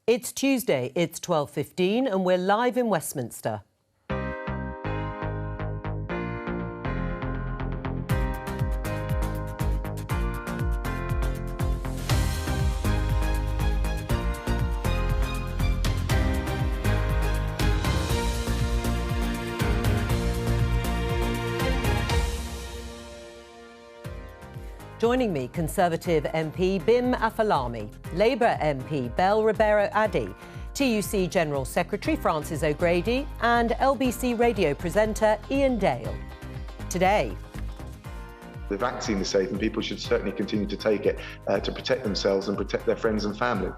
It's Tuesday, it's 12:15 and we're live in Westminster. Joining me, Conservative MP Bim Afalami, Labour MP Belle Ribeiro-Addy, TUC General Secretary Francis O'Grady and LBC radio presenter Ian Dale. Today, the vaccine is safe and people should certainly continue to take it to protect themselves and protect their friends and family.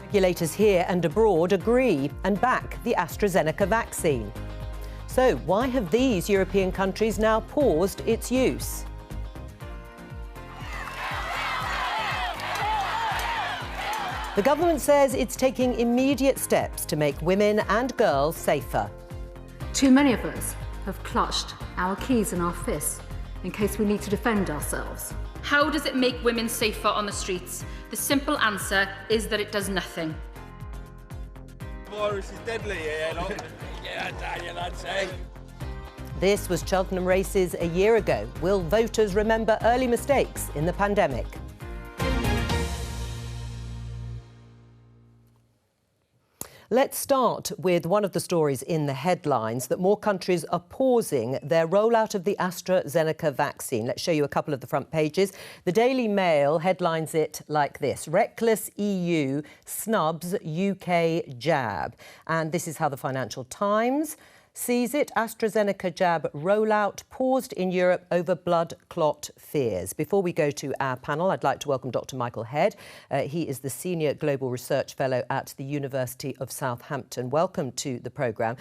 Regulators here and abroad agree and back the AstraZeneca vaccine. So why have these European countries now paused its use? The government says it's taking immediate steps to make women and girls safer. Too many of us have clutched our keys in our fists in case we need to defend ourselves. How does it make women safer on the streets? The simple answer is that it does nothing. The virus is deadly, This was Cheltenham races a year ago. Will voters remember early mistakes in the pandemic? Let's start with one of the stories in the headlines, that more countries are pausing their rollout of the AstraZeneca vaccine. Let's show you a couple of the front pages. The Daily Mail headlines it like this: Reckless EU snubs UK jab. And this is how the Financial Times sees it. AstraZeneca jab rollout paused in Europe over blood clot fears. Before we go to our panel, I'd like to welcome Dr. Michael Head. He is the Senior Global Research Fellow at the University of Southampton. Welcome to the programme.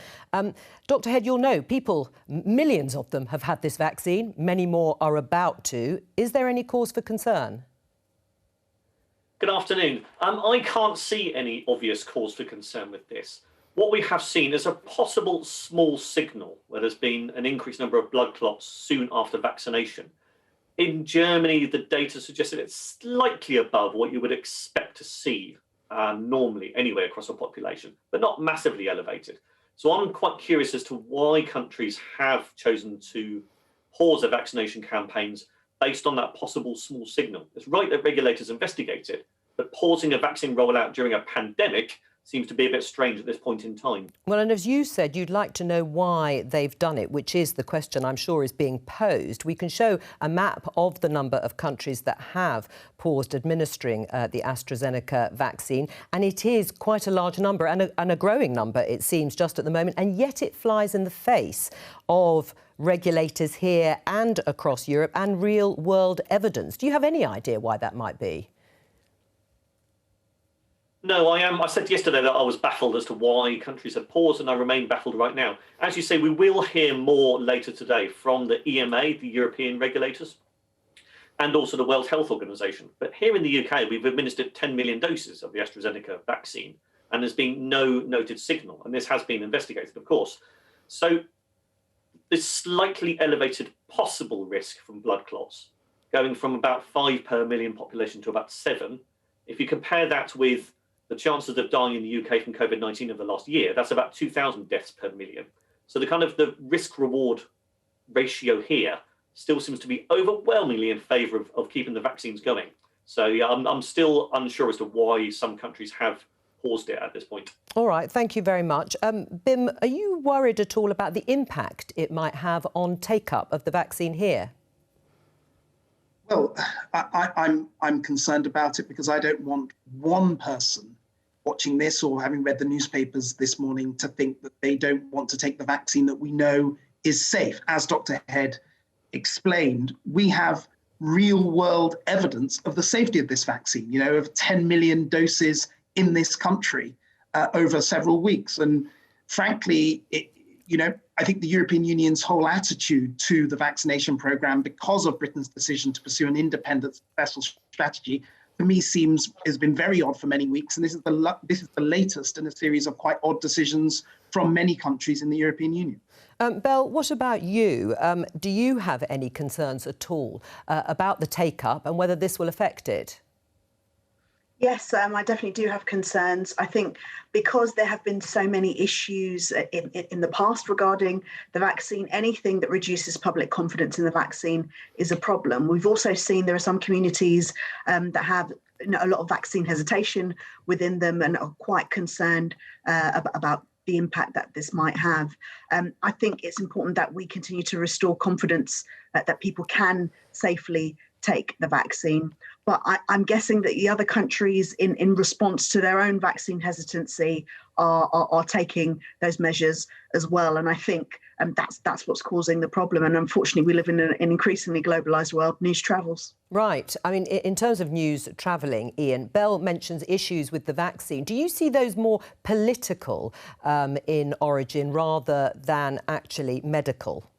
Dr. Head, you'll know people, millions of them have had this vaccine. Many more are about to. Is there any cause for concern? Good afternoon. I can't see any obvious cause for concern with this. What we have seen is a possible small signal where there's been an increased number of blood clots soon after vaccination. In Germany, the data suggests that it's slightly above what you would expect to see normally anyway across a population, but not massively elevated. So I'm quite curious as to why countries have chosen to pause their vaccination campaigns based on that possible small signal. It's right that regulators investigate it, but pausing a vaccine rollout during a pandemic seems to be a bit strange at this point in time. Well, and as you said, you'd like to know why they've done it, which is the question I'm sure is being posed. We can show a map of the number of countries that have paused administering the AstraZeneca vaccine, and it is quite a large number and a growing number, it seems, just at the moment, and yet it flies in the face of regulators here and across Europe and real-world evidence. Do you have any idea why that might be? No, I am. I said yesterday that I was baffled as to why countries had paused, and I remain baffled right now. As you say, we will hear more later today from the EMA, the European regulators, and also the World Health Organization. But here in the UK, we've administered 10 million doses of the AstraZeneca vaccine, and there's been no noted signal. And this has been investigated, of course. So this slightly elevated possible risk from blood clots, going from about 5 per million population to about 7, if you compare that with the chances of dying in the UK from COVID-19 of the last year, that's about 2,000 deaths per million. So the risk-reward ratio here still seems to be overwhelmingly in favour of keeping the vaccines going. So yeah, I'm still unsure as to why some countries have paused it at this point. All right, thank you very much. Bim, are you worried at all about the impact it might have on take-up of the vaccine here? Well, I'm concerned about it because I don't want one person watching this or having read the newspapers this morning to think that they don't want to take the vaccine that we know is safe. As Dr. Head explained, we have real-world evidence of the safety of this vaccine, of 10 million doses in this country over several weeks. And frankly, I think the European Union's whole attitude to the vaccination programme, because of Britain's decision to pursue an independent, successful strategy, for me has been very odd for many weeks. And this is the latest in a series of quite odd decisions from many countries in the European Union. Belle, what about you? Do you have any concerns at all about the take-up and whether this will affect it? Yes, I definitely do have concerns. I think because there have been so many issues in the past regarding the vaccine, anything that reduces public confidence in the vaccine is a problem. We've also seen there are some communities that have a lot of vaccine hesitation within them and are quite concerned about the impact that this might have. I think it's important that we continue to restore confidence that people can safely take the vaccine. But I'm guessing that the other countries, in response to their own vaccine hesitancy, are taking those measures as well. And I think that's what's causing the problem. And unfortunately, we live in an increasingly globalised world. News travels. Right. I mean, in terms of news travelling, Ian, Bell mentions issues with the vaccine. Do you see those more political in origin rather than actually medical?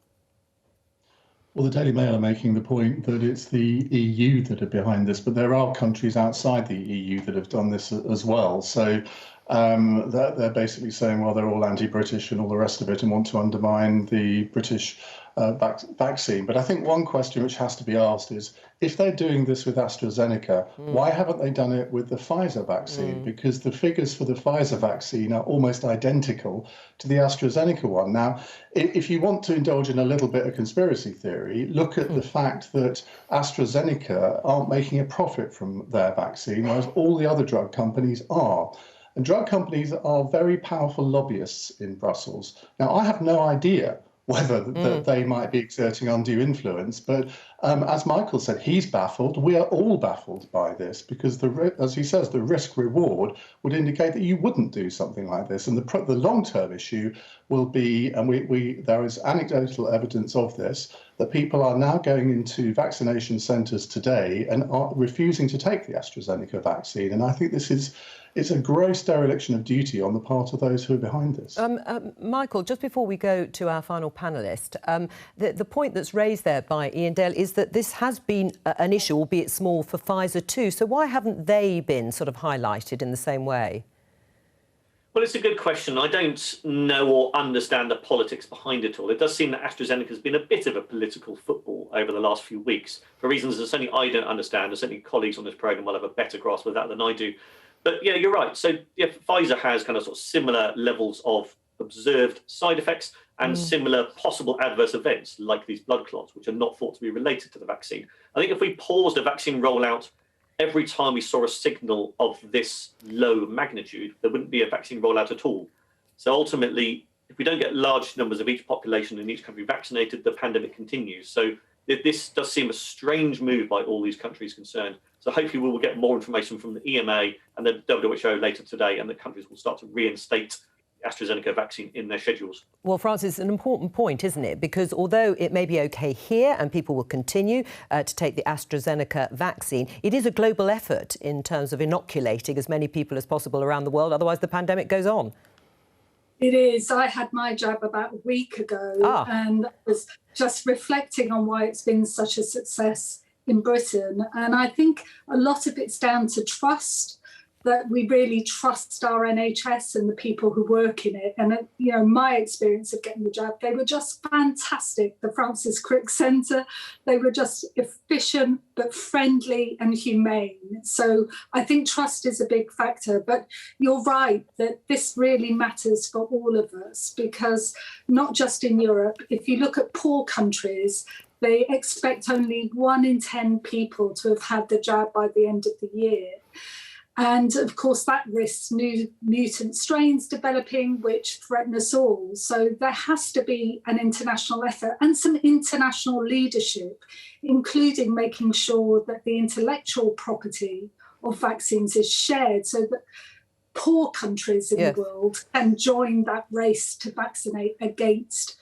Well, the Daily Mail are making the point that it's the EU that are behind this, but there are countries outside the EU that have done this as well. So they're basically saying, well, they're all anti-British and all the rest of it and want to undermine the British vaccine. But I think one question which has to be asked is, if they're doing this with AstraZeneca, why haven't they done it with the Pfizer vaccine? Because the figures for the Pfizer vaccine are almost identical to the AstraZeneca one. Now, if you want to indulge in a little bit of conspiracy theory, look at the fact that AstraZeneca aren't making a profit from their vaccine, whereas all the other drug companies are. And drug companies are very powerful lobbyists in Brussels. Now, I have no idea whether they might be exerting undue influence. But as Michael said, he's baffled. We are all baffled by this because, as he says, the risk-reward would indicate that you wouldn't do something like this. And the long-term issue will be, and there is anecdotal evidence of this, that people are now going into vaccination centres today and are refusing to take the AstraZeneca vaccine. And I think it's a gross dereliction of duty on the part of those who are behind this. Michael, just before we go to our final panellist, the point that's raised there by Ian Dale is that this has been an issue, albeit small, for Pfizer too. So why haven't they been sort of highlighted in the same way? Well, it's a good question. I don't know or understand the politics behind it all. It does seem that AstraZeneca has been a bit of a political football over the last few weeks for reasons that certainly I don't understand, and certainly colleagues on this programme will have a better grasp of that than I do. But yeah, you're right. So yeah, Pfizer has kind of sort of similar levels of observed side effects and similar possible adverse events like these blood clots, which are not thought to be related to the vaccine. I think if we paused a vaccine rollout every time we saw a signal of this low magnitude, there wouldn't be a vaccine rollout at all. So ultimately, if we don't get large numbers of each population in each country vaccinated, the pandemic continues. So this does seem a strange move by all these countries concerned. So hopefully we will get more information from the EMA and the WHO later today, and the countries will start to reinstate the AstraZeneca vaccine in their schedules. Well, Francis, it's an important point, isn't it? Because although it may be OK here and people will continue to take the AstraZeneca vaccine, it is a global effort in terms of inoculating as many people as possible around the world. Otherwise, the pandemic goes on. It is. I had my jab about a week ago and I was just reflecting on why it's been such a success in Britain. And I think a lot of it's down to trust, that we really trust our NHS and the people who work in it. And, you know, my experience of getting the jab, they were just fantastic. The Francis Crick Centre, they were just efficient, but friendly and humane. So I think trust is a big factor. But you're right that this really matters for all of us, because not just in Europe, if you look at poor countries, they expect only 1 in 10 people to have had the jab by the end of the year. And of course, that risks new mutant strains developing, which threaten us all. So there has to be an international effort and some international leadership, including making sure that the intellectual property of vaccines is shared so that poor countries in the world can join that race to vaccinate against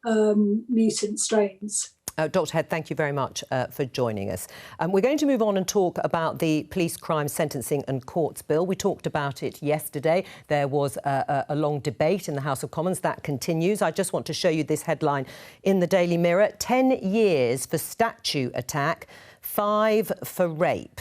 mutant strains. Dr Head, thank you very much for joining us. We're going to move on and talk about the Police Crime Sentencing and Courts Bill. We talked about it yesterday. There was a long debate in the House of Commons. That continues. I just want to show you this headline in the Daily Mirror. 10 years for statue attack, 5 for rape.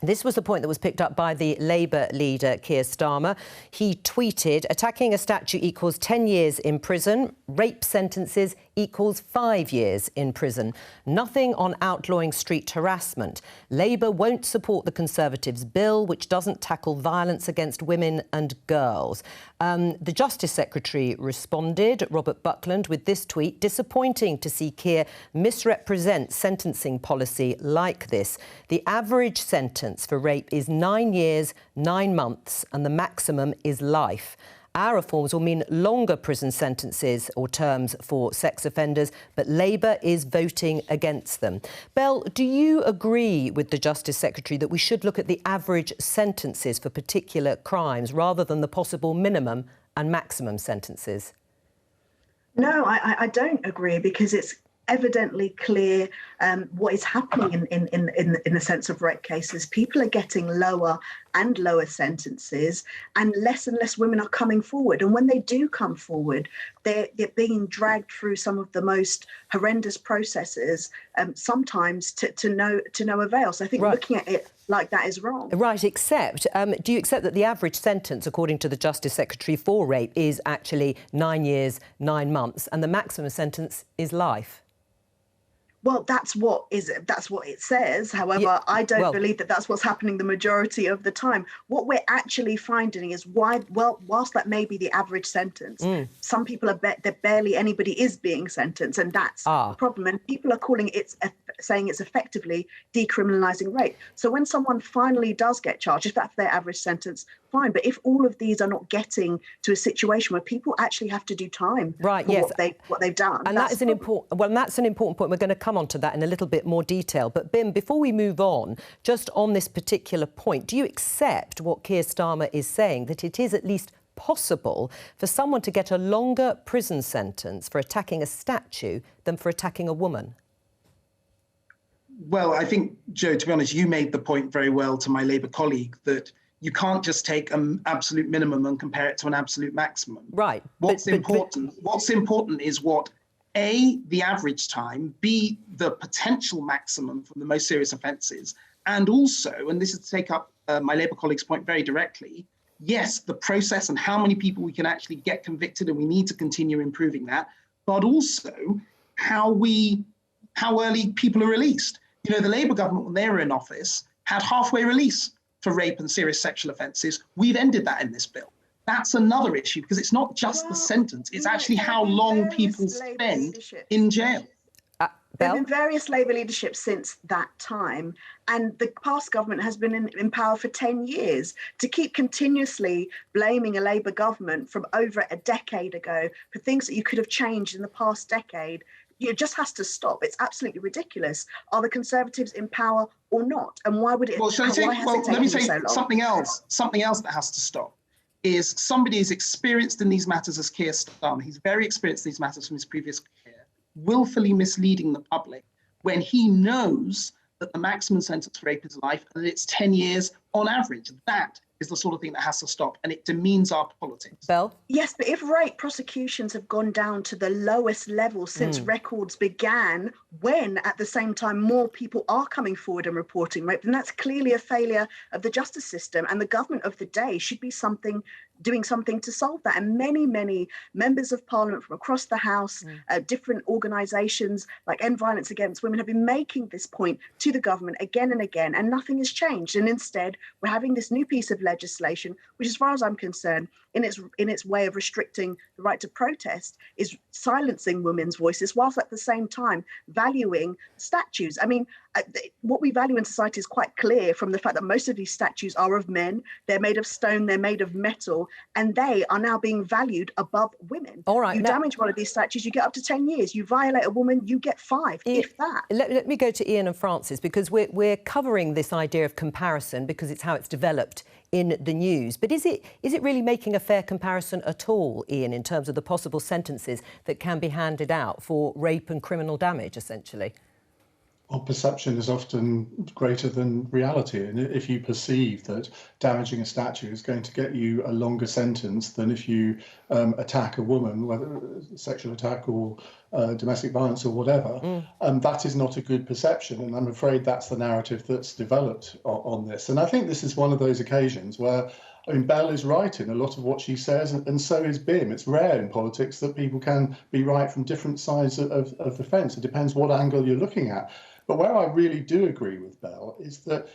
This was the point that was picked up by the Labour leader, Keir Starmer. He tweeted, attacking a statue equals 10 years in prison, rape sentences equals 5 years in prison. Nothing on outlawing street harassment. Labour won't support the Conservatives' bill, which doesn't tackle violence against women and girls. The Justice Secretary responded, Robert Buckland, with this tweet: disappointing to see Keir misrepresent sentencing policy like this. The average sentence for rape is 9 years, 9 months, and the maximum is life. Our reforms will mean longer prison sentences or terms for sex offenders, but Labour is voting against them. Belle, do you agree with the Justice Secretary that we should look at the average sentences for particular crimes rather than the possible minimum and maximum sentences? No, I don't agree, because it's evidently clear what is happening in the sense of rape cases. People are getting lower and lower sentences, and less women are coming forward. And when they do come forward, they're being dragged through some of the most horrendous processes, sometimes to no avail. So I think looking at it like that is wrong. Right, except, do you accept that the average sentence, according to the Justice Secretary, for rape is actually 9 years, 9 months, and the maximum sentence is life? Well, that's what it says. However, I don't believe that that's what's happening the majority of the time. What we're actually finding is whilst that may be the average sentence, some people that barely anybody is being sentenced, and that's the problem. And people are calling it, saying it's effectively decriminalising rape. So when someone finally does get charged, if that's their average sentence, fine. But if all of these are not getting to a situation where people actually have to do time for what they've done, and that's an important point. We're going to come on to that in a little bit more detail. But Bim, before we move on, just on this particular point, do you accept what Keir Starmer is saying, that it is at least possible for someone to get a longer prison sentence for attacking a statue than for attacking a woman? Well, I think, Jo, to be honest, you made the point very well to my Labour colleague that you can't just take an absolute minimum and compare it to an absolute maximum. Right. What's important is what, A, the average time, B, the potential maximum for the most serious offences, and also, and this is to take up my Labour colleague's point very directly, yes, the process and how many people we can actually get convicted, and we need to continue improving that, but also how early people are released. You know, the Labour government, when they were in office, had halfway release for rape and serious sexual offences. We've ended that in this bill. That's another issue, because it's not just the sentence, it's actually how long people spend in jail. There have been various Labour leaderships since that time, and the past government has been in power for 10 years. To keep continuously blaming a Labour government from over a decade ago for things that you could have changed in the past decade, it just has to stop. It's absolutely ridiculous. Are the Conservatives in power or not? And why would it? Well, let me say something else. Something else that has to stop is somebody as experienced in these matters as Keir Starmer. He's very experienced in these matters from his previous career, willfully misleading the public when he knows that the maximum sentence for rape is life and that it's 10 years on average. That is the sort of thing that has to stop, and it demeans our politics. Belle? Yes, but if rape prosecutions have gone down to the lowest level since records began, when at the same time more people are coming forward and reporting rape, then that's clearly a failure of the justice system, and the government of the day should be doing something to solve that. And many members of parliament from across the House, different organisations like End Violence Against Women have been making this point to the government again and again, and nothing has changed. And instead, we're having this new piece of legislation, which, as far as I'm concerned, in its way of restricting the right to protest, is silencing women's voices, whilst at the same time valuing statues. I mean, what we value in society is quite clear from the fact that most of these statues are of men, they're made of stone, they're made of metal, and they are now being valued above women. All right, you damage one of these statues, you get up to 10 years. You violate a woman, you get 5, if that. Let me go to Ian and Francis, because we're covering this idea of comparison because it's how it's developed in the news. But is it really making a fair comparison at all, Ian, in terms of the possible sentences that can be handed out for rape and criminal damage, essentially? Well, perception is often greater than reality. And if you perceive that damaging a statue is going to get you a longer sentence than if you attack a woman, whether sexual attack or domestic violence or whatever, that is not a good perception. And I'm afraid that's the narrative that's developed on this. And I think this is one of those occasions where I mean, Bell is right in a lot of what she says, and so is Bim. It's rare in politics that people can be right from different sides of the fence. It depends what angle you're looking at. But where I really do agree with Bell is that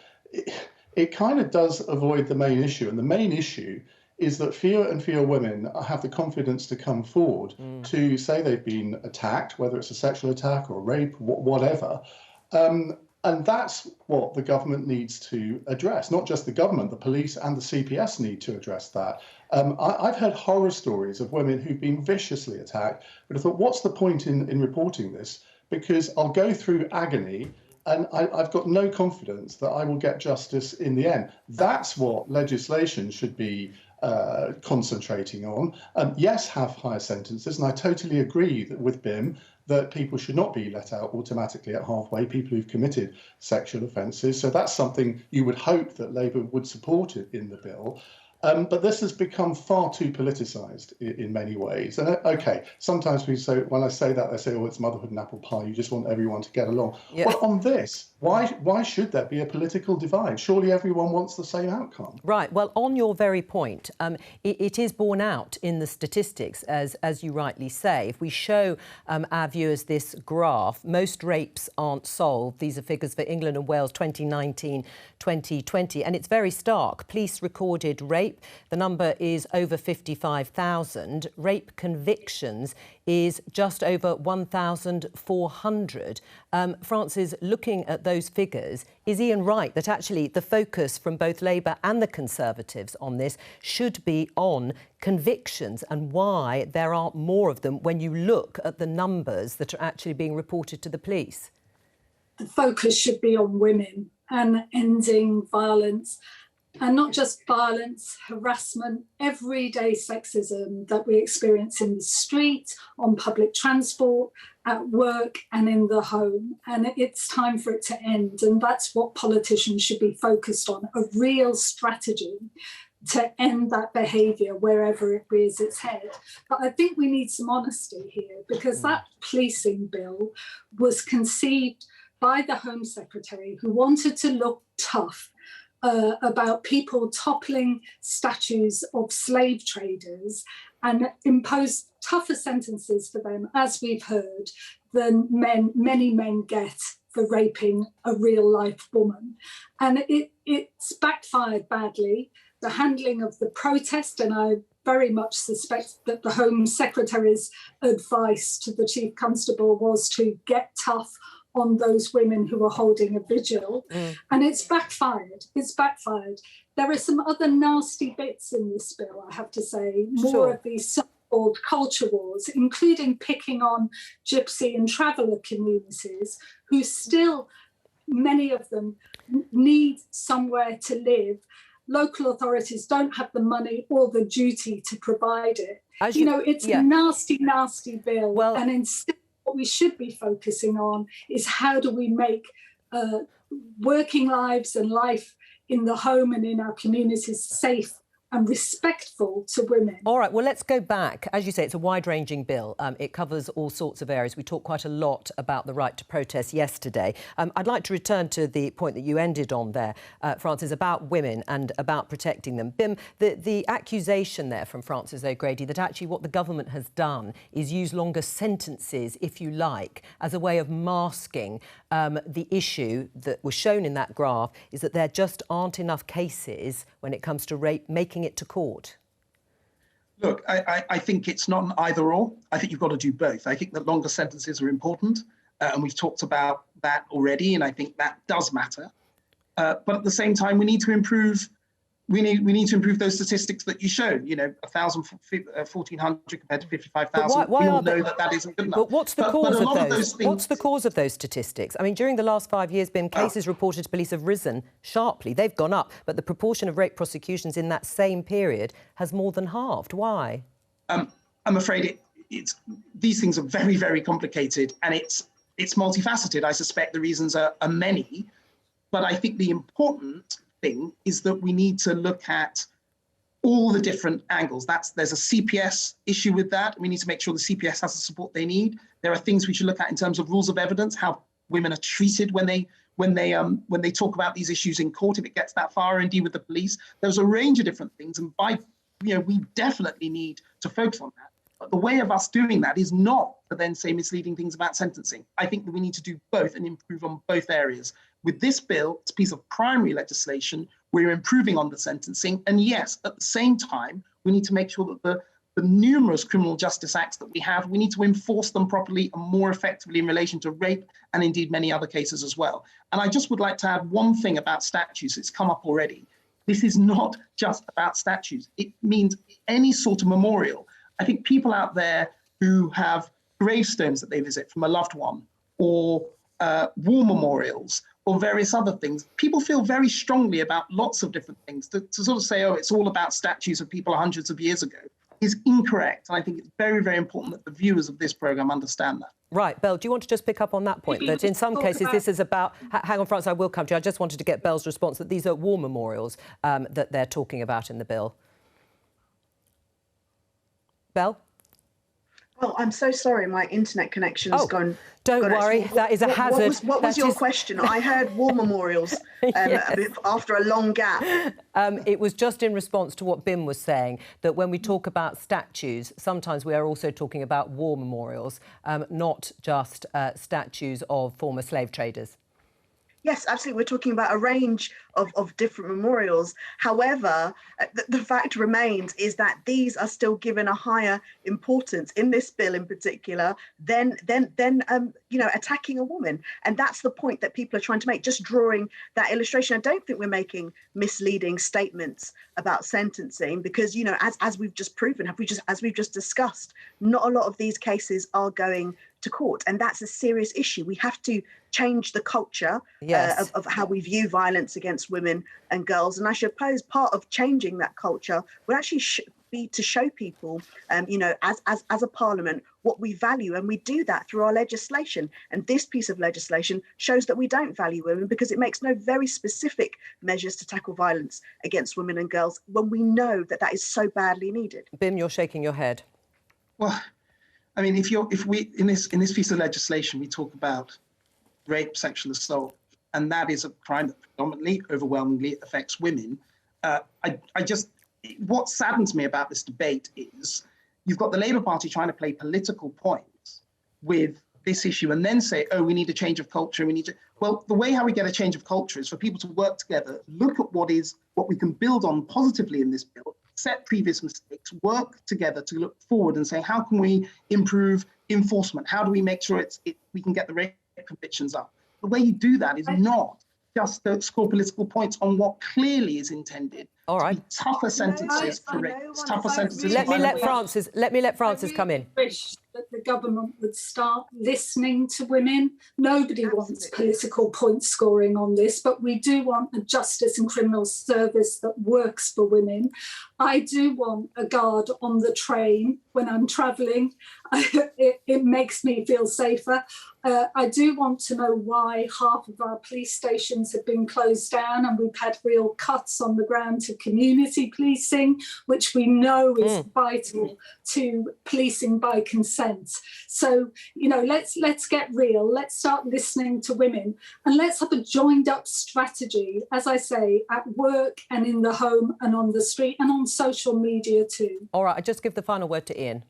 it kind of does avoid the main issue. And the main issue is that fewer and fewer women have the confidence to come forward to say they've been attacked, whether it's a sexual attack or rape, whatever. And that's what the government needs to address. Not just the government, the police and the CPS need to address that. I've heard horror stories of women who've been viciously attacked, but I thought, what's the point in reporting this? Because I'll go through agony and I've got no confidence that I will get justice in the end. That's what legislation should be concentrating on. Yes, have higher sentences, and I totally agree with Bim that people should not be let out automatically at halfway, people who've committed sexual offences. So that's something you would hope that Labour would support it in the bill. But this has become far too politicised in many ways. And OK, sometimes when I say that, they say, oh, it's motherhood and apple pie. You just want everyone to get along. Yeah. Well, on this, why should there be a political divide? Surely everyone wants the same outcome. Right. Well, on your very point, it is borne out in the statistics, as you rightly say. If we show our viewers this graph, most rapes aren't solved. These are figures for England and Wales 2019-2020. And it's very stark. Police recorded rape. The number is over 55,000. Rape convictions is just over 1,400. Francis, looking at those figures, is Ian right that actually the focus from both Labour and the Conservatives on this should be on convictions and why there aren't more of them when you look at the numbers that are actually being reported to the police? The focus should be on women and ending violence. And not just violence, harassment, everyday sexism that we experience in the street, on public transport, at work and in the home. And it's time for it to end. And that's what politicians should be focused on, a real strategy to end that behaviour wherever it rears its head. But I think we need some honesty here, because that policing bill was conceived by the Home Secretary, who wanted to look tough about people toppling statues of slave traders and impose tougher sentences for them, as we've heard, than many men get for raping a real-life woman. And it's backfired badly. The handling of the protest, and I very much suspect that the Home Secretary's advice to the Chief Constable was to get tough on those women who are holding a vigil. And it's backfired. It's backfired. There are some other nasty bits in this bill, I have to say, more of these so-called culture wars, including picking on gypsy and traveller communities who still, many of them, need somewhere to live. Local authorities don't have the money or the duty to provide it. It's a nasty, nasty bill. Well, and instead, what we should be focusing on is how do we make working lives and life in the home and in our communities safe and respectful to women. All right, well, let's go back. As you say, it's a wide-ranging bill. It covers all sorts of areas. We talked quite a lot about the right to protest yesterday. I'd like to return to the point that you ended on there, Francis, about women and about protecting them. Bim, the accusation there from Francis O'Grady that actually what the government has done is use longer sentences, if you like, as a way of masking the issue that was shown in that graph is that there just aren't enough cases when it comes to rape making it to court. Look, I think it's not an either or. I think you've got to do both. I think that longer sentences are important, and we've talked about that already, and I think that does matter. But at the same time, we need to improve. We need to improve those statistics that you showed. 1,000, 1,400 compared to 55,000. We all know that isn't good enough. But what's the cause of those? What's the cause of those statistics? I mean, during the last 5 years, Bim, cases reported to police have risen sharply. They've gone up, but the proportion of rape prosecutions in that same period has more than halved. Why? I'm afraid these things are very, very complicated, and it's multifaceted. I suspect the reasons are many, but I think the important thing is that we need to look at all the different angles. There's a CPS issue with that. We need to make sure the CPS has the support they need. There are things we should look at in terms of rules of evidence, how women are treated when they when they talk about these issues in court, if it gets that far, indeed with the police. There's a range of different things, and we definitely need to focus on that. But the way of us doing that is not to then say misleading things about sentencing. I think that we need to do both and improve on both areas. With this bill, it's a piece of primary legislation, we're improving on the sentencing. And yes, at the same time, we need to make sure that the numerous criminal justice acts that we have, we need to enforce them properly and more effectively in relation to rape and indeed many other cases as well. And I just would like to add one thing about statues. It's come up already. This is not just about statues. It means any sort of memorial. I think people out there who have gravestones that they visit from a loved one, or war memorials, or various other things, people feel very strongly about lots of different things. To sort of say, oh, it's all about statues of people hundreds of years ago is incorrect. And I think it's very, very important that the viewers of this programme understand that. Right, Belle, do you want to just pick up on that point? That in some cases this is about... Hang on, Francis, I will come to you. I just wanted to get Belle's response that these are war memorials that they're talking about in the bill. Belle? Well, I'm so sorry, my internet connection's gone. Don't worry, that is a hazard. What was your question? I heard war memorials after a long gap. It was just in response to what Bim was saying, that when we talk about statues, sometimes we are also talking about war memorials, not just statues of former slave traders. Yes, absolutely. We're talking about a range of different memorials. However, the fact remains is that these are still given a higher importance in this bill in particular than attacking a woman. And that's the point that people are trying to make, just drawing that illustration. I don't think we're making misleading statements about sentencing because, as we've just proven, as we've just discussed, not a lot of these cases are going to court. And that's a serious issue. We have to change the culture of how we view violence against women and girls. And I suppose part of changing that culture would actually be to show people, as a parliament, what we value. And we do that through our legislation. And this piece of legislation shows that we don't value women because it makes no very specific measures to tackle violence against women and girls when we know that that is so badly needed. Bim, you're shaking your head. Well, I mean, if we in this piece of legislation, we talk about rape, sexual assault, and that is a crime that predominantly, overwhelmingly affects women. What saddens me about this debate is you've got the Labour Party trying to play political points with this issue and then say, oh, we need a change of culture. Well, the way how we get a change of culture is for people to work together, look at what we can build on positively in this bill, set previous mistakes, work together to look forward and say, how can we improve enforcement? How do we make sure we can get the rape convictions up? The way you do that is not just to score political points on what clearly is intended. All right. To be tougher sentences for rape, tougher sentences. Let me let Francis come in. Wish that the government would start listening to women. Nobody wants political point scoring on this, but we do want a justice and criminal service that works for women. I do want a guard on the train when I'm travelling. It makes me feel safer. I do want to know why half of our police stations have been closed down and we've had real cuts on the ground to community policing, which we know is vital to policing by consent. So, let's get real. Let's start listening to women and let's have a joined up strategy, as I say, at work and in the home and on the street and on social media too. All right, I just give the final word to Ian.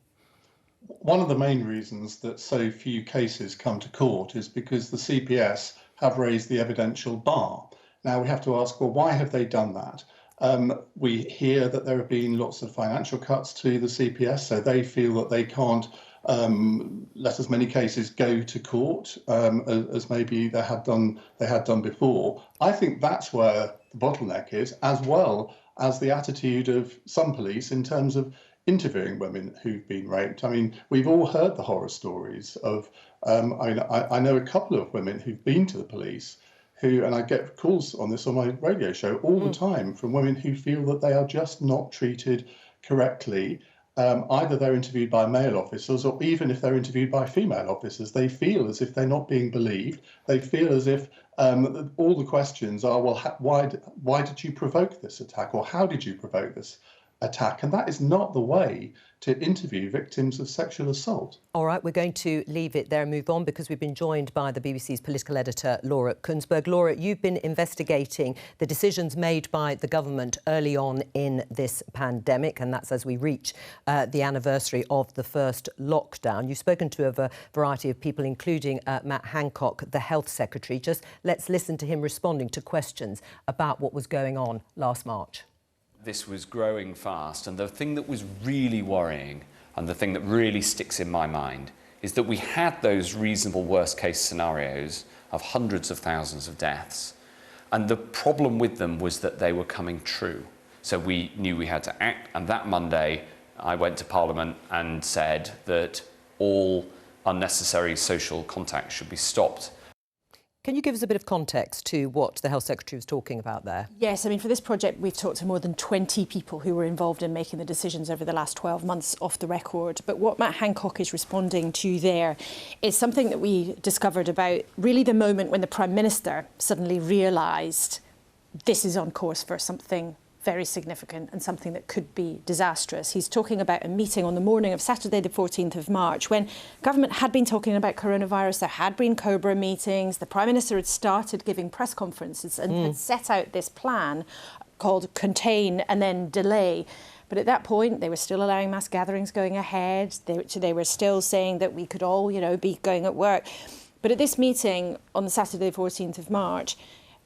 One of the main reasons that so few cases come to court is because the CPS have raised the evidential bar. Now we have to ask, well, why have they done that? We hear that there have been lots of financial cuts to the CPS, so they feel that they can't let as many cases go to court as maybe they had done before. I think that's where the bottleneck is, as well as the attitude of some police in terms of interviewing women who've been raped. I mean, we've all heard the horror stories of, I know a couple of women who've been to the police who, and I get calls on this on my radio show all the time from women who feel that they are just not treated correctly. Either they're interviewed by male officers or even if they're interviewed by female officers, they feel as if they're not being believed. They feel as if all the questions are, well, why did you provoke this attack? Or how did you provoke this attack, and that is not the way to interview victims of sexual assault. All right, we're going to leave it there and move on because we've been joined by the BBC's political editor, Laura Kunsberg. Laura, you've been investigating the decisions made by the government early on in this pandemic, and that's as we reach the anniversary of the first lockdown. You've spoken to a variety of people, including Matt Hancock, the Health Secretary. Just let's listen to him responding to questions about what was going on last March. This was growing fast, and the thing that was really worrying and the thing that really sticks in my mind is that we had those reasonable worst-case scenarios of hundreds of thousands of deaths, and the problem with them was that they were coming true. So we knew we had to act, and that Monday I went to Parliament and said that all unnecessary social contact should be stopped. Can you give us a bit of context to what the Health Secretary was talking about there? Yes, I mean, for this project, we've talked to more than 20 people who were involved in making the decisions over the last 12 months off the record. But what Matt Hancock is responding to there is something that we discovered about really the moment when the Prime Minister suddenly realised this is on course for something very significant and something that could be disastrous. He's talking about a meeting on the morning of Saturday the 14th of March when government had been talking about coronavirus, there had been COBRA meetings, the Prime Minister had started giving press conferences and had set out this plan called Contain and then Delay. But at that point, they were still allowing mass gatherings going ahead. They were still saying that we could all, be going at work. But at this meeting on the Saturday the 14th of March,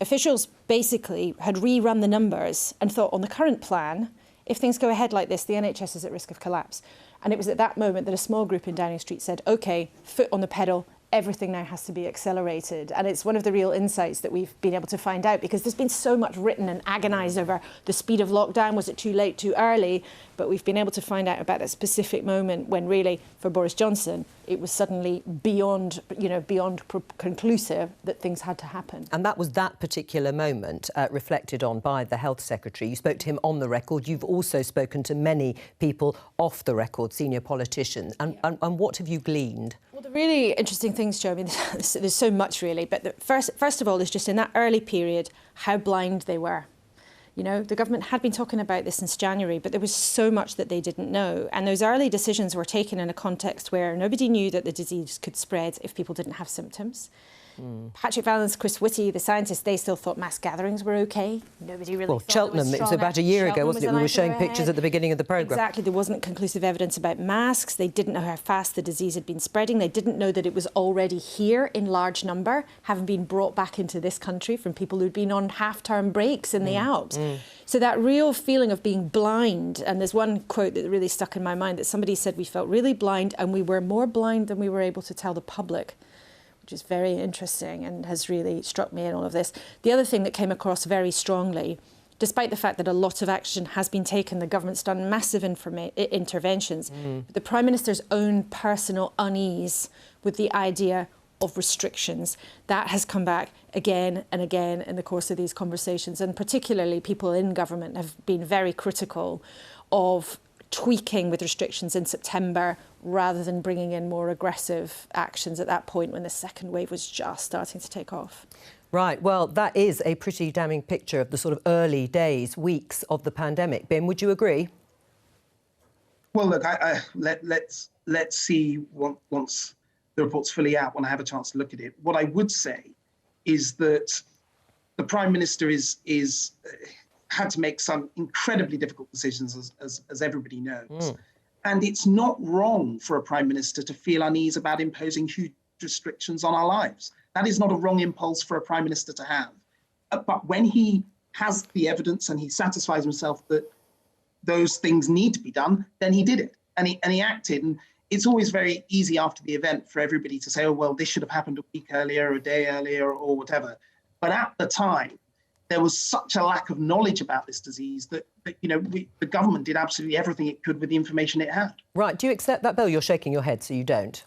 officials basically had rerun the numbers and thought on the current plan, if things go ahead like this, the NHS is at risk of collapse. And it was at that moment that a small group in Downing Street said, OK, foot on the pedal, everything now has to be accelerated. And it's one of the real insights that we've been able to find out, because there's been so much written and agonised over the speed of lockdown. Was it too late, too early? But we've been able to find out about that specific moment when really, for Boris Johnson, it was suddenly beyond conclusive that things had to happen. And that was that particular moment reflected on by the Health Secretary. You spoke to him on the record. You've also spoken to many people off the record, senior politicians. And what have you gleaned? Well, the really interesting things, Jo, I mean, there's so much really, but first of all, is just in that early period, how blind they were. The government had been talking about this since January, but there was so much that they didn't know. And those early decisions were taken in a context where nobody knew that the disease could spread if people didn't have symptoms. Patrick Vallance, Chris Whitty, the scientists, they still thought mass gatherings were OK. Nobody really thought Cheltenham, it was about a year ago, wasn't it? We were showing pictures at the beginning of the programme. Exactly. There wasn't conclusive evidence about masks. They didn't know how fast the disease had been spreading. They didn't know that it was already here in large number, having been brought back into this country from people who'd been on half-term breaks in the Alps. So that real feeling of being blind, and there's one quote that really stuck in my mind that somebody said we felt really blind and we were more blind than we were able to tell the public, which is very interesting and has really struck me in all of this. The other thing that came across very strongly, despite the fact that a lot of action has been taken, the government's done massive interventions, the Prime Minister's own personal unease with the idea of restrictions, that has come back again and again in the course of these conversations. And particularly people in government have been very critical of tweaking with restrictions in September rather than bringing in more aggressive actions at that point when the second wave was just starting to take off. Right, well, that is a pretty damning picture of the sort of early days, weeks of the pandemic. Ben, would you agree? Well, look, let's see once the report's fully out, when I have a chance to look at it. What I would say is that the Prime Minister had to make some incredibly difficult decisions, as everybody knows. And it's not wrong for a Prime Minister to feel unease about imposing huge restrictions on our lives. That is not a wrong impulse for a Prime Minister to have. But when he has the evidence and he satisfies himself that those things need to be done, then he did it and he acted. And it's always very easy after the event for everybody to say, oh, well, this should have happened a week earlier, a day earlier, or whatever. But at the time, there was such a lack of knowledge about this disease that the government did absolutely everything it could with the information it had. Right. Do you accept that, Bill? You're shaking your head, so you don't.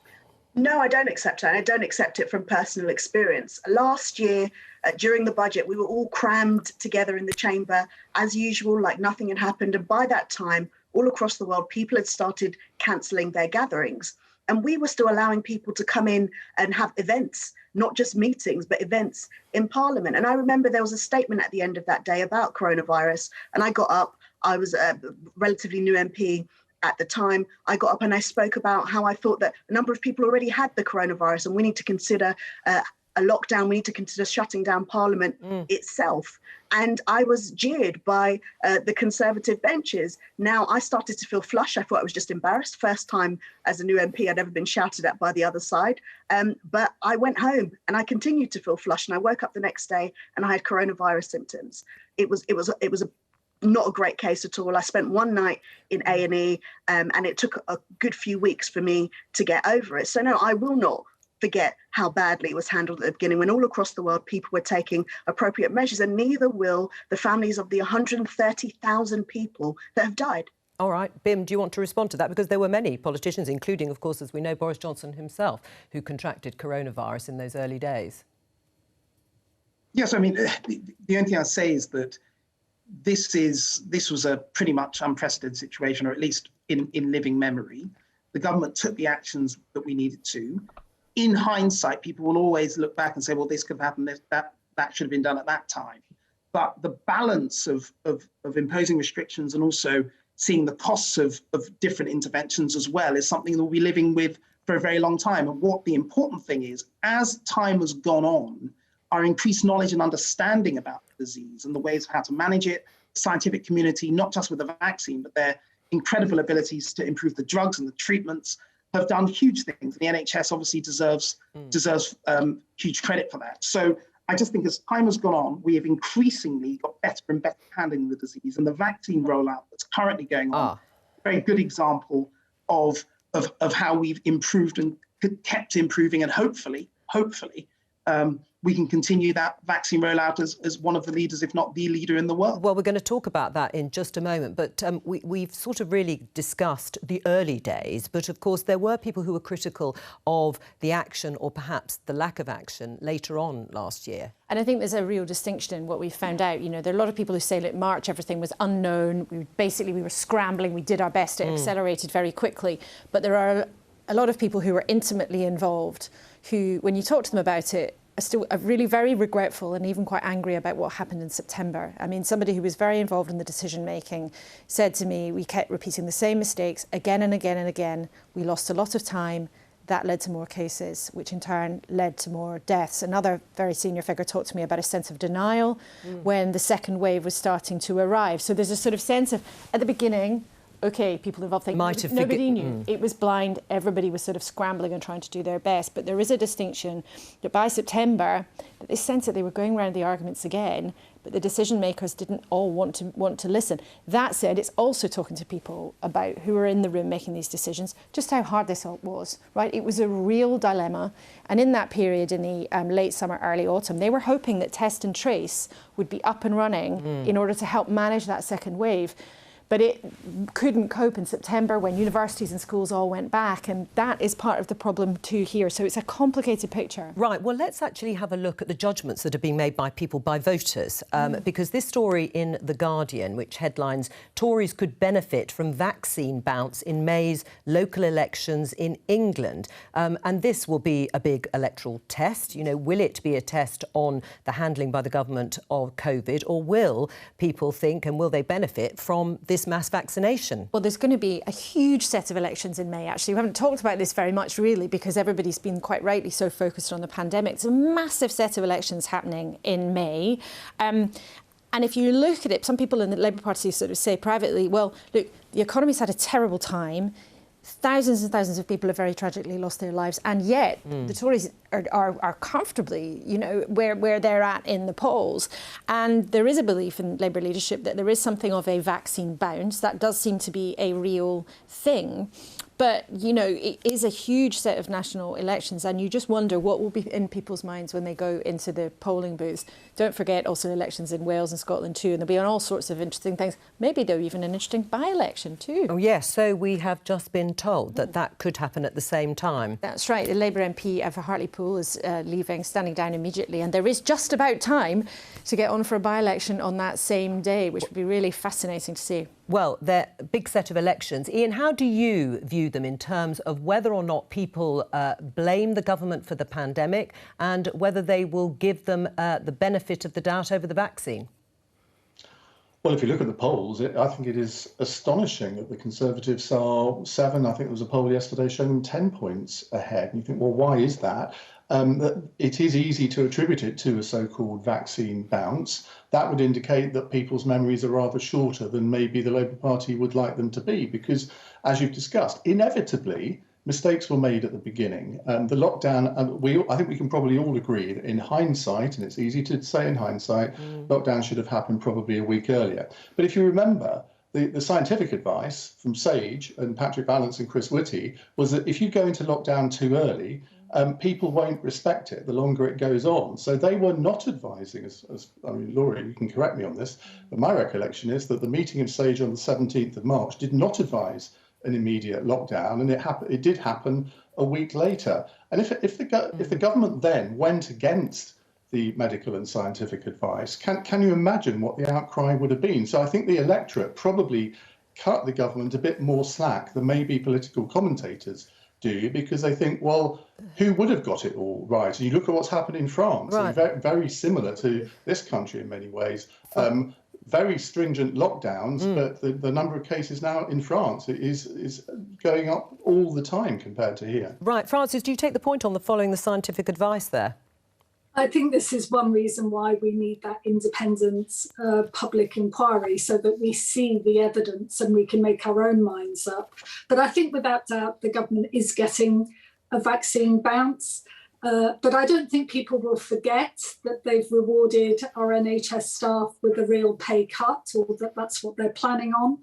No, I don't accept it. And I don't accept it from personal experience. Last year, during the budget, we were all crammed together in the chamber, as usual, like nothing had happened. And by that time, all across the world, people had started cancelling their gatherings. And we were still allowing people to come in and have events, not just meetings, but events in Parliament. And I remember there was a statement at the end of that day about coronavirus. And I got up, I was a relatively new MP at the time. I got up and I spoke about how I thought that a number of people already had the coronavirus and we need to consider a lockdown, we need to consider shutting down Parliament itself. And I was jeered by the Conservative benches. Now I started to feel flush. I thought I was just embarrassed. First time as a new MP I'd ever been shouted at by the other side. But I went home and I continued to feel flush. And I woke up the next day and I had coronavirus symptoms. It was not a great case at all. I spent one night in A&E and it took a good few weeks for me to get over it. So no, I will not forget how badly it was handled at the beginning when all across the world people were taking appropriate measures, and neither will the families of the 130,000 people that have died. All right, Bim, do you want to respond to that? Because there were many politicians, including, of course, as we know, Boris Johnson himself, who contracted coronavirus in those early days. Yes, I mean, the only thing I'll say is that this was a pretty much unprecedented situation, or at least in living memory. The government took the actions that we needed to. In hindsight, people will always look back and say, well, this could have happened, that should have been done at that time. But the balance of imposing restrictions and also seeing the costs of different interventions as well is something that we'll be living with for a very long time. And what the important thing is, as time has gone on, our increased knowledge and understanding about the disease and the ways of how to manage it, the scientific community, not just with the vaccine, but their incredible abilities to improve the drugs and the treatments, have done huge things. The NHS obviously deserves huge credit for that. So I just think as time has gone on, we have increasingly got better and better handling the disease, and the vaccine rollout that's currently going on, a very good example of how we've improved and kept improving, and hopefully, we can continue that vaccine rollout as one of the leaders, if not the leader in the world. Well, we're going to talk about that in just a moment, but we've sort of really discussed the early days, but of course there were people who were critical of the action, or perhaps the lack of action, later on last year. And I think there's a real distinction in what we found out. You know, there are a lot of people who say that March everything was unknown. We were scrambling, we did our best, it accelerated very quickly. But there are a lot of people who were intimately involved who, when you talk to them about it, are still really very regretful and even quite angry about what happened in September. I mean, somebody who was very involved in the decision making said to me, we kept repeating the same mistakes again and again and again. We lost a lot of time. That led to more cases, which in turn led to more deaths. Another very senior figure talked to me about a sense of denial when the second wave was starting to arrive. So there's a sort of sense of, at the beginning, OK, people involved think nobody knew. It was blind. Everybody was sort of scrambling and trying to do their best. But there is a distinction that by September, they sense that they were going around the arguments again, but the decision makers didn't all want to listen. That said, it's also talking to people about who were in the room making these decisions, just how hard this all was, right? It was a real dilemma. And in that period, in the late summer, early autumn, they were hoping that test and trace would be up and running in order to help manage that second wave. But it couldn't cope in September when universities and schools all went back, and that is part of the problem too here. So it's a complicated picture. Right, well, let's actually have a look at the judgments that are being made by people, by voters, because this story in The Guardian, which headlines, Tories could benefit from vaccine bounce in May's local elections in England. And this will be a big electoral test. You know, will it be a test on the handling by the government of COVID, or will people think, and will they benefit from this mass vaccination? Well, there's going to be a huge set of elections in May, actually. We haven't talked about this very much, really, because everybody's been quite rightly so focused on the pandemic. It's a massive set of elections happening in May. And if you look at it, some people in the Labour Party sort of say privately, well, look, the economy's had a terrible time. Thousands and thousands of people have very tragically lost their lives, and yet the Tories are comfortably, you know, where they're at in the polls. And there is a belief in Labour leadership that there is something of a vaccine bounce. That does seem to be a real thing. But, you know, it is a huge set of national elections, and you just wonder what will be in people's minds when they go into the polling booths. Don't forget also elections in Wales and Scotland too, and there'll be all sorts of interesting things. Maybe there'll even an interesting by-election too. Oh, yes, so we have just been told that that could happen at the same time. That's right. The Labour MP for Hartlepool is leaving, standing down immediately, and there is just about time to get on for a by-election on that same day, which would be really fascinating to see. Well, they're a big set of elections. Ian, how do you view them in terms of whether or not people blame the government for the pandemic and whether they will give them the benefit of the doubt over the vaccine? Well, if you look at the polls, I think it is astonishing that the Conservatives are 7. I think there was a poll yesterday showing them 10 points ahead. And you think, well, why is that? That it is easy to attribute it to a so-called vaccine bounce. That would indicate that people's memories are rather shorter than maybe the Labour Party would like them to be, because, as you've discussed, inevitably, mistakes were made at the beginning. The lockdown, I think we can probably all agree that in hindsight, and it's easy to say in hindsight, lockdown should have happened probably a week earlier. But if you remember, the scientific advice from Sage and Patrick Vallance and Chris Whitty was that if you go into lockdown too early, people won't respect it the longer it goes on. So they were not advising, I mean, Laura, you can correct me on this, but my recollection is that the meeting of Sage on the 17th of March did not advise an immediate lockdown, and it did happen a week later. And if the government then went against the medical and scientific advice, can you imagine what the outcry would have been? So I think the electorate probably cut the government a bit more slack than maybe political commentators do, because they think, well, who would have got it all right? And you look at what's happened in France, right. Very, very similar to this country in many ways. Very stringent lockdowns, but the number of cases now in France is going up all the time compared to here. Right. Francis, do you take the point on the following the scientific advice there? I think this is one reason why we need that independent public inquiry, so that we see the evidence and we can make our own minds up. But I think without doubt the government is getting a vaccine bounce. But I don't think people will forget that they've rewarded our NHS staff with a real pay cut, or that that's what they're planning on.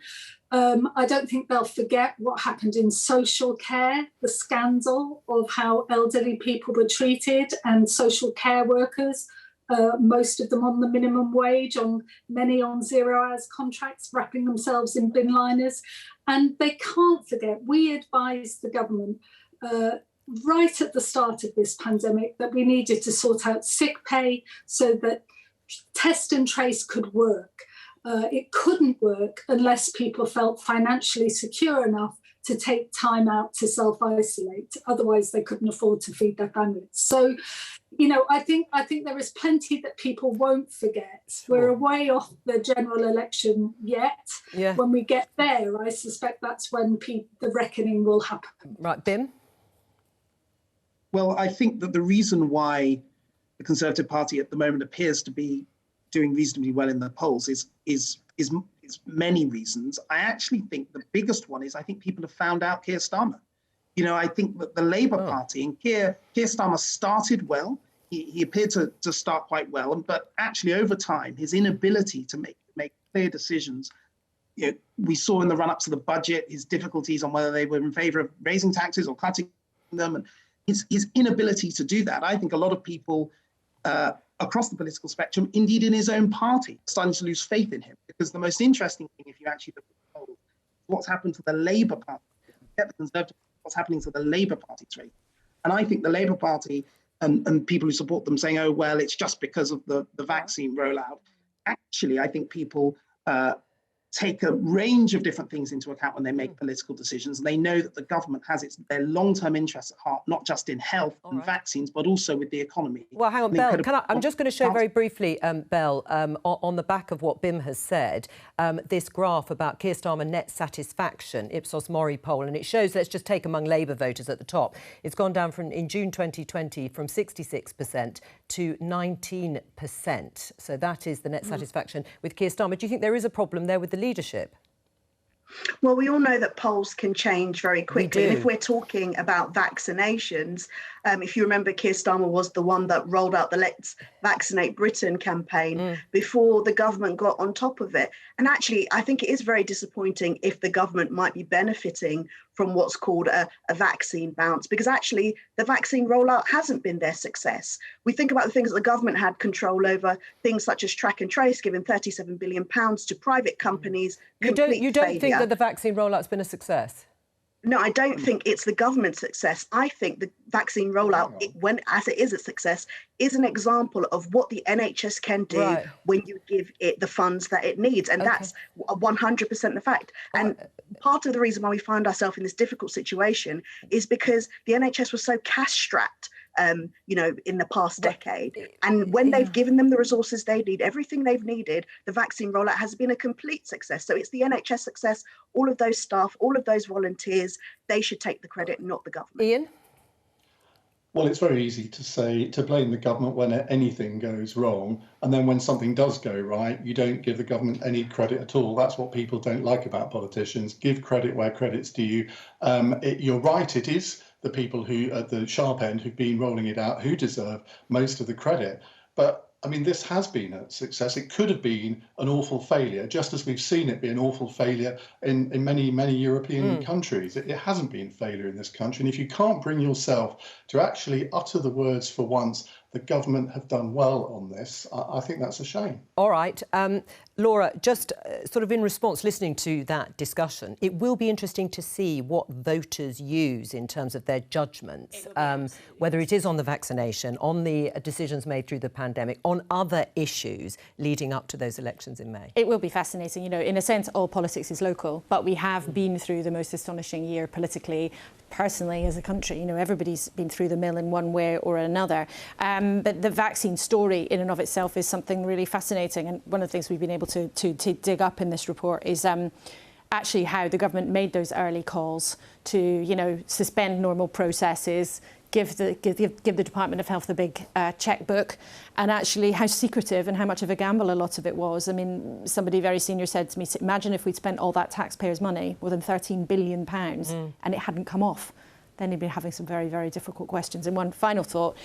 I don't think they'll forget what happened in social care, the scandal of how elderly people were treated, and social care workers, most of them on the minimum wage, many on 0 hours contracts, wrapping themselves in bin liners. And they can't forget, we advised the government right at the start of this pandemic that we needed to sort out sick pay so that test and trace could work. It couldn't work unless people felt financially secure enough to take time out to self-isolate. Otherwise, they couldn't afford to feed their families. So, I think there is plenty that people won't forget. Sure. We're way off the general election yet. Yeah. When we get there, I suspect that's when the reckoning will happen. Right, Bim? Well, I think that the reason why the Conservative Party at the moment appears to be doing reasonably well in the polls is many reasons. I actually think the biggest one is I think people have found out Keir Starmer. I think that the Labour Party and Keir Starmer started well. He appeared to start quite well, but actually over time, his inability to make clear decisions. We saw in the run-up to the budget his difficulties on whether they were in favour of raising taxes or cutting them, and his inability to do that. I think a lot of people across the political spectrum, indeed in his own party, are starting to lose faith in him. Because the most interesting thing, if you actually look at the polls, what's happened to the Labour Party, the Conservative, what's happening to the Labour Party's rate. And I think the Labour Party and people who support them saying, oh, well, it's just because of the vaccine rollout. Actually, I think people take a range of different things into account when they make political decisions. And they know that the government has their long-term interests at heart, not just in health and vaccines, but also with the economy. Well, hang on, Belle, I'm just going to show very briefly, Belle, on the back of what Bim has said, this graph about Keir Starmer net satisfaction, Ipsos Mori poll, and it shows, let's just take among Labour voters at the top, it's gone down in June 2020 from 66% to 19%. So that is the net satisfaction with Keir Starmer. Do you think there is a problem there with the leadership? Well, we all know that polls can change very quickly. And if we're talking about vaccinations, if you remember, Keir Starmer was the one that rolled out the Let's Vaccinate Britain campaign before the government got on top of it. And actually, I think it is very disappointing if the government might be benefiting from what's called a vaccine bounce, because actually the vaccine rollout hasn't been their success. We think about the things that the government had control over, things such as track and trace, giving £37 billion to private companies. You don't think that the vaccine rollout's been a success? No, I don't think it's the government's success. I think the vaccine rollout, as it is a success, is an example of what the NHS can do when you give it the funds that it needs. And that's 100% the fact. And part of the reason why we find ourselves in this difficult situation is because the NHS was so cash-strapped in the past decade. And when they've given them the resources they need, everything they've needed, the vaccine rollout has been a complete success. So it's the NHS success, all of those staff, all of those volunteers, they should take the credit, not the government. Ian? Well, it's very easy to blame the government when anything goes wrong. And then when something does go right, you don't give the government any credit at all. That's what people don't like about politicians. Give credit where credit's due. You're right, it is the people who at the sharp end who've been rolling it out who deserve most of the credit. But I mean, this has been a success. It could have been an awful failure, just as we've seen it be an awful failure in many, many European countries. It hasn't been a failure in this country. And if you can't bring yourself to actually utter the words for once, the government have done well on this, I think that's a shame. All right. Laura, just sort of in response, listening to that discussion, it will be interesting to see what voters use in terms of their judgments, whether it is on the vaccination, on the decisions made through the pandemic, on other issues leading up to those elections in May. It will be fascinating. You know, in a sense, all politics is local, but we have been through the most astonishing year politically, personally, as a country. You know, everybody's been through the mill in one way or another. But the vaccine story in and of itself is something really fascinating. And one of the things we've been able to dig up in this report is actually how the government made those early calls to, you know, suspend normal processes, give the Department of Health the big checkbook, and actually how secretive and how much of a gamble a lot of it was. I mean, somebody very senior said to me, imagine if we'd spent all that taxpayers' money, more than £13 billion, and it hadn't come off. Then he'd be having some very, very difficult questions. And one final thought,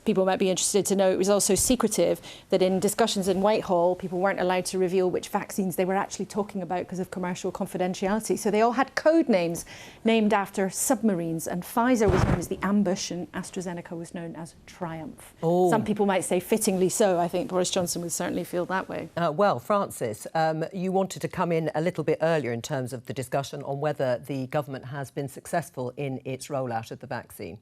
people might be interested to know, it was also secretive that in discussions in Whitehall, people weren't allowed to reveal which vaccines they were actually talking about because of commercial confidentiality. So they all had code names named after submarines, and Pfizer was known as the Ambush and AstraZeneca was known as Triumph. Oh. Some people might say fittingly so. I think Boris Johnson would certainly feel that way. Well, Francis, you wanted to come in a little bit earlier in terms of the discussion on whether the government has been successful in its rollout of the vaccine.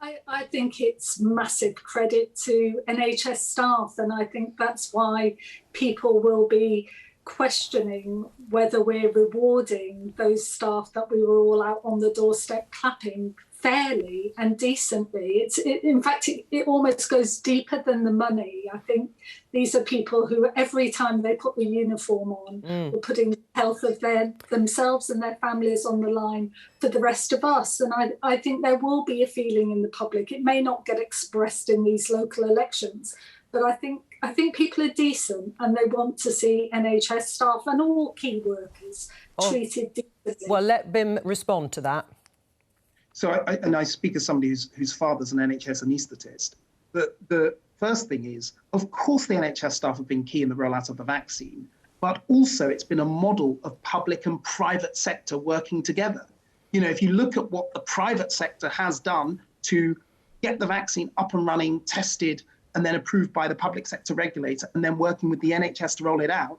I think it's massive credit to NHS staff, and I think that's why people will be questioning whether we're rewarding those staff that we were all out on the doorstep clapping fairly and decently. In fact, it almost goes deeper than the money. I think these are people who, every time they put the uniform on, are putting the health of themselves and their families on the line for the rest of us. And I think there will be a feeling in the public. It may not get expressed in these local elections, but I think people are decent and they want to see NHS staff and all key workers treated decently. Well, let Bim respond to that. So I speak as somebody whose father's an NHS anaesthetist. The first thing is, of course, the NHS staff have been key in the rollout of the vaccine, but also it's been a model of public and private sector working together. You know, if you look at what the private sector has done to get the vaccine up and running, tested, and then approved by the public sector regulator, and then working with the NHS to roll it out,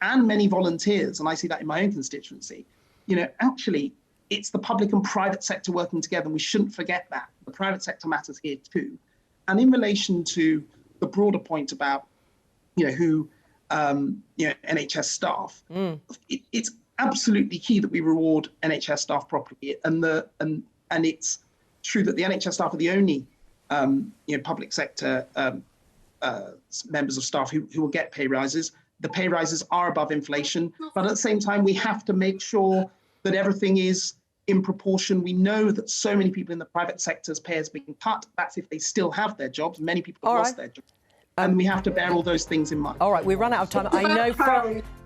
and many volunteers, and I see that in my own constituency, you know, actually, it's the public and private sector working together, and we shouldn't forget that. The private sector matters here too. And in relation to the broader point about, you know, who, NHS staff, it's absolutely key that we reward NHS staff properly. And it's true that the NHS staff are the only, public sector members of staff who will get pay rises. The pay rises are above inflation, but at the same time, we have to make sure that everything is in proportion. We know that so many people in the private sector's pay has been cut. That's if they still have their jobs. Many people have lost their jobs. And we have to bear all those things in mind. All right, we've run out of time.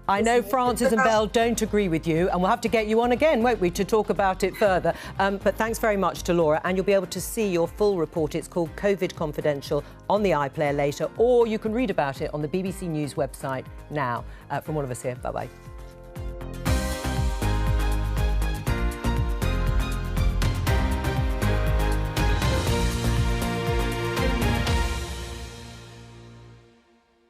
I know Francis and Belle don't agree with you, and we'll have to get you on again, won't we, to talk about it further. But thanks very much to Laura, and you'll be able to see your full report. It's called COVID Confidential on the iPlayer later, or you can read about it on the BBC News website now. From all of us here, bye-bye.